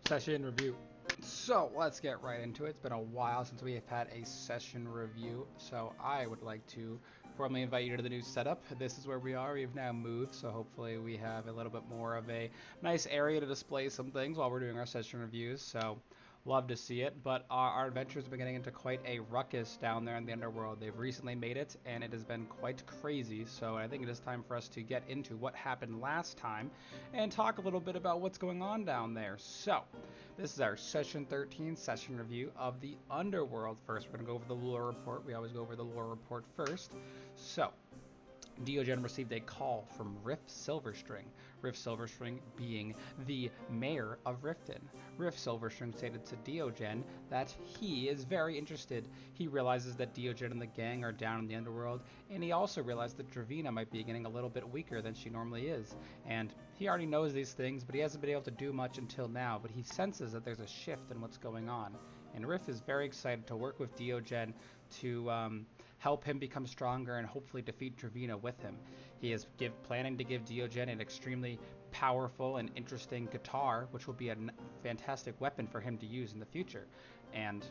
Session review. So let's get right into it. It's been a while since we have had a session review, so I would like to formally invite you to the new setup. This is where we are. We've now moved, so hopefully we have a little bit more of a nice area to display some things while we're doing our session reviews. So love to see it, but our adventures have been getting into quite a ruckus down there in the underworld. They've recently made it, and it has been quite crazy, so I think it is time for us to get into what happened last time and talk a little bit about what's going on down there. So, this is our Session 13 session review of the Underworld. First, we're going to go over the lore report. We always go over the lore report first. So, Diogen received a call from Riff Silverstring, Riff Silverstring being the mayor of Riften. Riff Silverstring stated to Diogen that he is very interested. He realizes that Diogen and the gang are down in the underworld, and he also realized that Dravina might be getting a little bit weaker than she normally is. And he already knows these things, but he hasn't been able to do much until now, but he senses that there's a shift in what's going on. And Riff is very excited to work with Diogen to help him become stronger and hopefully defeat Dravina with him. He is planning to give Diogen an extremely powerful and interesting guitar, which will be a fantastic weapon for him to use in the future. And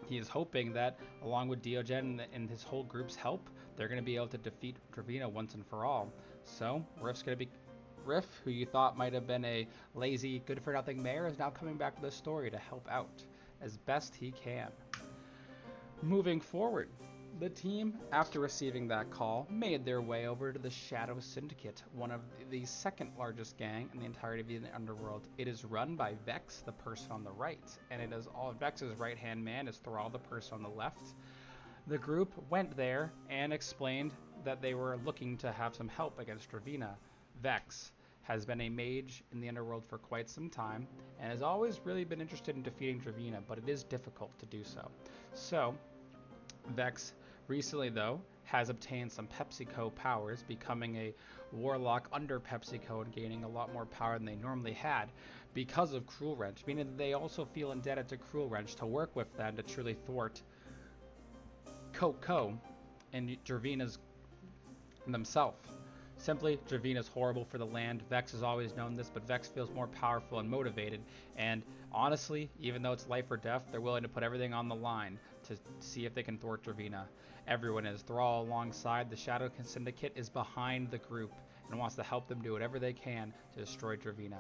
he is hoping that, along with Diogen and his whole group's help, they're going to be able to defeat Dravina once and for all. So, Riff, who you thought might have been a lazy, good-for-nothing mayor, is now coming back with a story to help out as best he can. Moving forward, the team, after receiving that call, made their way over to the Shadow Syndicate, one of the second largest gang in the entirety of the Underworld. It is run by Vex, the person on the right, and it is all Vex's right-hand man is Thrall, the person on the left. The group went there and explained that they were looking to have some help against Dravina. Vex has been a mage in the Underworld for quite some time, and has always really been interested in defeating Dravina, but it is difficult to do so. So, Vex recently, though, has obtained some PepsiCo powers, becoming a warlock under PepsiCo and gaining a lot more power than they normally had because of Cruel Wrench, meaning that they also feel indebted to Cruel Wrench to work with them to truly thwart Coco and Dravina's themselves. Simply, Dravina's horrible for the land. Vex has always known this, but Vex feels more powerful and motivated. And honestly, even though it's life or death, they're willing to put everything on the line to see if they can thwart Dravina. Everyone is. Thrall alongside the Shadow Syndicate is behind the group and wants to help them do whatever they can to destroy Dravina.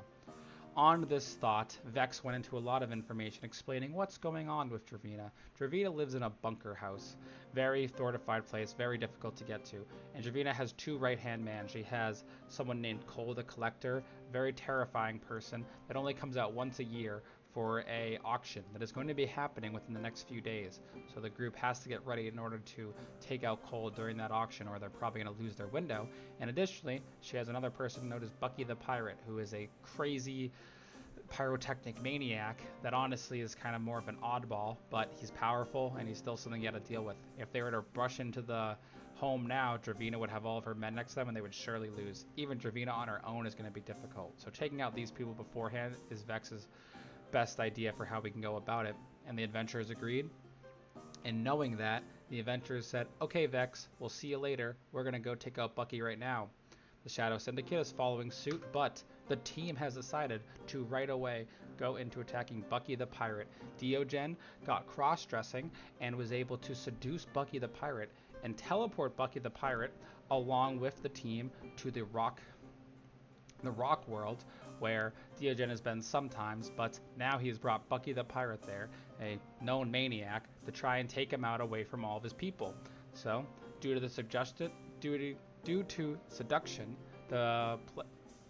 On this thought, Vex went into a lot of information explaining what's going on with Dravina. Dravina lives in a bunker house, very fortified place, very difficult to get to. And Dravina has two right-hand men. She has someone named Cole the Collector, very terrifying person that only comes out once a year for a auction that is going to be happening within the next few days. So the group has to get ready in order to take out Cole during that auction, or they're probably going to lose their window. And additionally, she has another person known as Bucky the Pirate, who is a crazy pyrotechnic maniac that honestly is kind of more of an oddball, but he's powerful and he's still something you got to deal with. If they were to rush into the home now, Dravina would have all of her men next to them and they would surely lose. Even Dravina on her own is going to be difficult. So taking out these people beforehand is Vex's best idea for how we can go about it. And the adventurers agreed. And knowing that, the adventurers said, okay Vex, we'll see you later. We're going to go take out Bucky right now. The Shadow Syndicate is following suit, but the team has decided to right away go into attacking Bucky the Pirate. Diogen got cross-dressing and was able to seduce Bucky the Pirate and teleport Bucky the Pirate along with the team to the rock world, where Diogen has been sometimes, but now he has brought Bucky the Pirate there, a known maniac, to try and take him out away from all of his people. So, due to seduction, the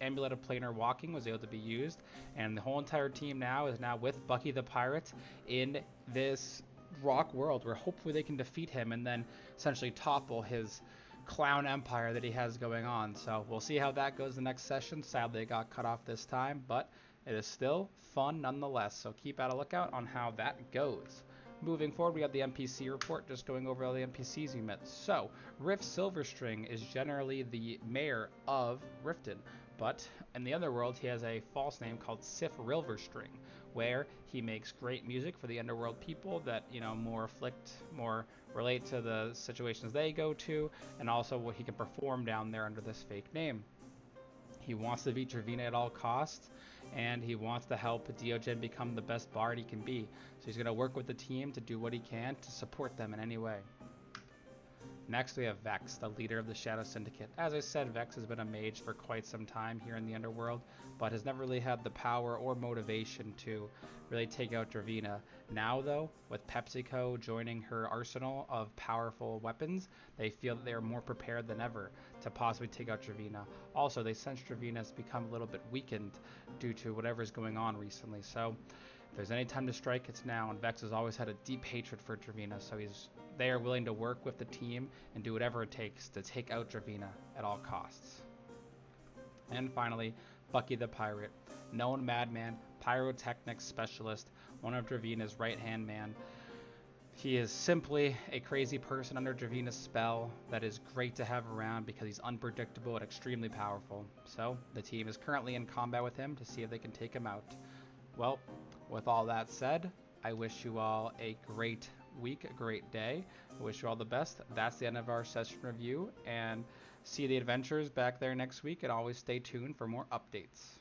Amulet of Planar Walking was able to be used, and the whole entire team now is with Bucky the Pirate in this rock world, where hopefully they can defeat him and then essentially topple his clown empire that he has going on. So we'll see how that goes the next session. Sadly, it got cut off this time, but it is still fun nonetheless, so keep out a lookout on how that goes. Moving forward, we have the NPC report, just going over all the NPCs we met. So, Riff Silverstring is generally the mayor of Riften, but in the underworld, he has a false name called Sif Rilverstring, where he makes great music for the underworld people that, more relate to the situations they go to, and also what he can perform down there under this fake name. He wants to beat Dravina at all costs, and he wants to help Diogen become the best bard he can be. So he's going to work with the team to do what he can to support them in any way. Next, we have Vex, the leader of the Shadow Syndicate. As I said, Vex has been a mage for quite some time here in the Underworld, but has never really had the power or motivation to really take out Dravina. Now, though, with PepsiCo joining her arsenal of powerful weapons, they feel that they are more prepared than ever to possibly take out Dravina. Also, they sense Dravina has become a little bit weakened due to whatever's going on recently, so if there's any time to strike, it's now, and Vex has always had a deep hatred for Dravina, so they are willing to work with the team and do whatever it takes to take out Dravina at all costs. And finally, Bucky the Pirate, known madman, pyrotechnics specialist, one of Dravina's right-hand man. He is simply a crazy person under Dravina's spell that is great to have around because he's unpredictable and extremely powerful. So, the team is currently in combat with him to see if they can take him out. Well, with all that said, I wish you all a great week, a great day. I wish you all the best. That's the end of our session review, and see the adventures back there next week, and always stay tuned for more updates.